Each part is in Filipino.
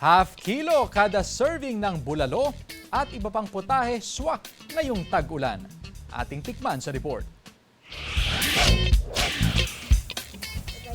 Half kilo kada serving ng bulalo at iba pang putahe swak ngayong tag-ulan. Ating tikman sa report.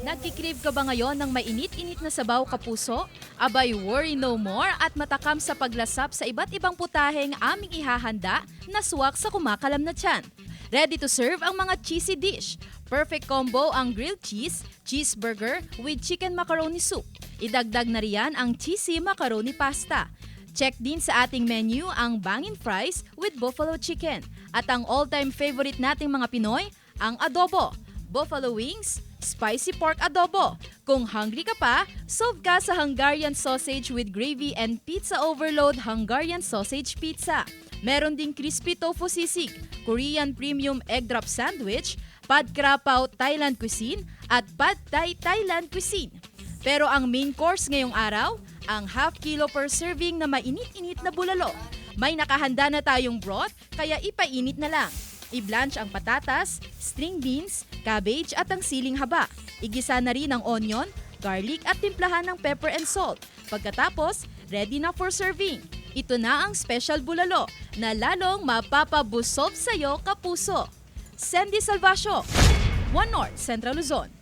Nagkikrave ka ba ngayon ng mainit-init na sabaw kapuso? Abay, worry no more at matakam sa paglasap sa iba't ibang putaheng aming ihahanda na swak sa kumakalam na tiyan. Ready to serve ang mga cheesy dish. Perfect combo ang grilled cheese, cheeseburger with chicken macaroni soup. Idagdag na riyan ang cheesy macaroni pasta. Check din sa ating menu ang bangin fries with buffalo chicken. At ang all-time favorite nating mga Pinoy, ang adobo, buffalo wings, spicy pork adobo. Kung hungry ka pa, solve ka sa Hungarian sausage with gravy and pizza overload Hungarian sausage pizza. Meron ding crispy tofu sisig, Korean premium egg drop sandwich, pad krapao Thailand cuisine at pad thai Thailand cuisine. Pero ang main course ngayong araw, ang half kilo per serving na mainit-init na bulalo. May nakahanda na tayong broth, kaya ipainit na lang. I-blanch ang patatas, string beans, cabbage at ang siling haba. Igisa na rin ang onion, garlic at timplahan ng pepper and salt. Pagkatapos, ready na for serving. Ito na ang special bulalo na lalong mapapabusog sa'yo kapuso. Sandy Salvacio, One North, Central Luzon.